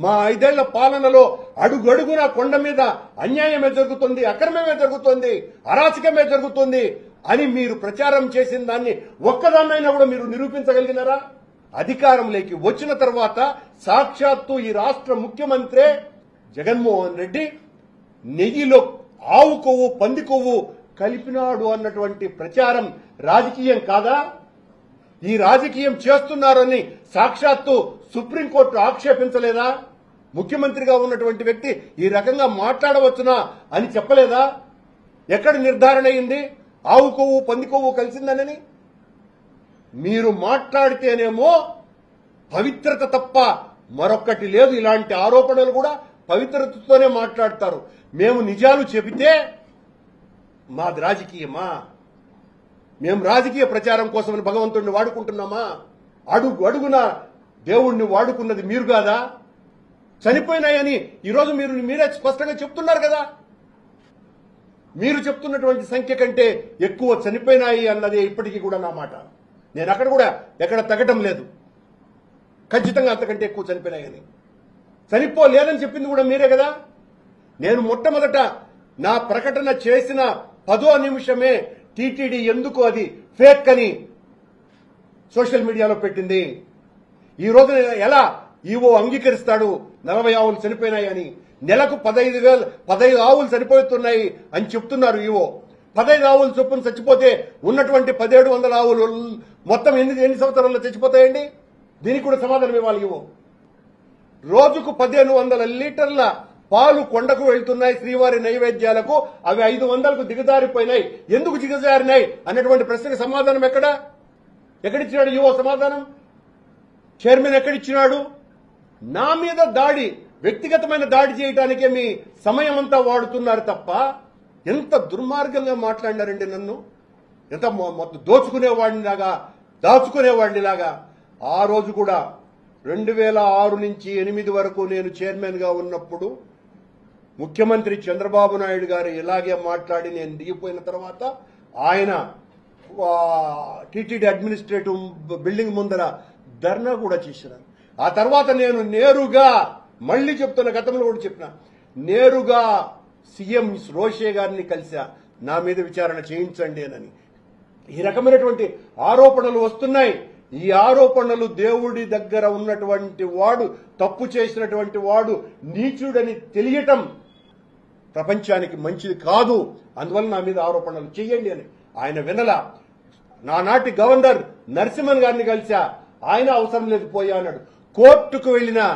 మా 5 ఏళ్ల పాలనలో అడుగడుగునా కొండ మీద అన్యాయమే జరుగుతుంది, అక్రమమే జరుగుతుంది, అరాచకమే జరుగుతుంది అని మీరు ప్రచారం చేసిన దాన్ని ఒక్కదాన్నైనా కూడా మీరు నిరూపించగలిగినారా? అధికారంలోకి వచ్చిన తర్వాత సాక్షాత్తు ఈ రాష్ట్ర ముఖ్యమంత్రి జగన్మోహన్ రెడ్డి నెయ్యిలో ఆవు కొవ్వు పంది కొవ్వు కలిపినాడు అన్నటువంటి ప్రచారం రాజకీయం కాదా? ఈ రాజకీయం చేస్తున్నారని సాక్షాత్తు సుప్రీంకోర్టు ఆక్షేపించలేదా? ముఖ్యమంత్రిగా ఉన్నటువంటి వ్యక్తి ఈ రకంగా మాట్లాడవచ్చునా అని చెప్పలేదా? ఎక్కడ నిర్ధారణ అయింది ఆవు కొవ్వు పంది కొవ్వు కలిసిందనని? మీరు మాట్లాడితేనేమో పవిత్రత తప్ప మరొక్కటి లేదు. ఇలాంటి ఆరోపణలు కూడా పవిత్రతతోనే మాట్లాడతారు. మేము నిజాలు చెబితే మాది రాజకీయమా? మేము రాజకీయ ప్రచారం కోసమని భగవంతుడిని వాడుకుంటున్నామా? అడుగున దేవుణ్ణి వాడుకున్నది మీరు కాదా? చనిపోయినాయని ఈరోజు మీరే స్పష్టంగా చెప్తున్నారు కదా. మీరు చెప్తున్నటువంటి సంఖ్య కంటే ఎక్కువ చనిపోయినాయి అన్నదే ఇప్పటికీ కూడా నా మాట. నేను అక్కడ కూడా ఎక్కడ తగ్గటం లేదు. ఖచ్చితంగా అంతకంటే ఎక్కువ చనిపోయినాయని. చనిపోలేదని చెప్పింది కూడా మీరే కదా. నేను మొట్టమొదట నా ప్రకటన చేసిన 10వ నిమిషమే టీటీడీ ఎందుకు అది ఫేక్ అని సోషల్ మీడియాలో పెట్టింది. ఈ రోజు ఎలా ఈవో అంగీకరిస్తాడు 40 ఆవులు చనిపోయినాయని? నెలకు 15 ఆవులు చనిపోతున్నాయి అని చెప్తున్నారు ఈవో. 15 ఆవులు చొప్పున చచ్చిపోతే ఉన్నటువంటి 1700 ఆవులు మొత్తం ఎన్ని సంవత్సరాల్లో చచ్చిపోతాయండి? దీనికి కూడా సమాధానం ఇవ్వాలి ఈవో. రోజుకు 1500 లీటర్ల పాలు కొండకు వెళ్తున్నాయి శ్రీవారి నైవేద్యాలకు, అవి 500కు దిగజారిపోయినాయి. ఎందుకు దిగజారినాయి అన్నటువంటి ప్రశ్నకు సమాధానం ఎక్కడిచ్చినాడు ఈవో సమాధానం? చైర్మన్ ఎక్కడిచ్చినాడు? నా మీద దాడి, వ్యక్తిగతమైన దాడి చేయడానికే మీ సమయం అంతా వాడుతున్నారు తప్ప ఎంత దుర్మార్గంగా మాట్లాడినారండి నన్ను. ఎంత మొత్తం దాచుకునేవాడినిలాగా. ఆ రోజు కూడా 2006 నుంచి 2008 వరకు నేను చైర్మన్ గా ఉన్నప్పుడు ముఖ్యమంత్రి చంద్రబాబు నాయుడు గారు ఇలాగే మాట్లాడి నేను దిగిపోయిన తర్వాత ఆయన టీటీడీ అడ్మినిస్ట్రేటివ్ బిల్డింగ్ ముందర ధర్నా కూడా చేసినారు. ఆ తర్వాత నేను నేరుగా, మళ్లీ చెప్తున్న, గతంలో కూడా చెప్పిన, నేరుగా సీఎం రోషే గారిని కలిసా, నా మీద విచారణ చేయించండి అని. ఈ రకమైనటువంటి ఆరోపణలు వస్తున్నాయి. ఈ ఆరోపణలు దేవుడి దగ్గర ఉన్నటువంటి వాడు, తప్పు చేసినటువంటి వాడు నీచుడని తెలియటం ప్రపంచానికి మంచిది కాదు. అందువల్ల నా మీద ఆరోపణలు చేయండి అని ఆయన వినలా. నానాటి గవర్నర్ నరసింహన్ గారిని కలిసా, ఆయన అవసరం లేదు పోయా అన్నాడు. కోర్టుకు వెళ్లినా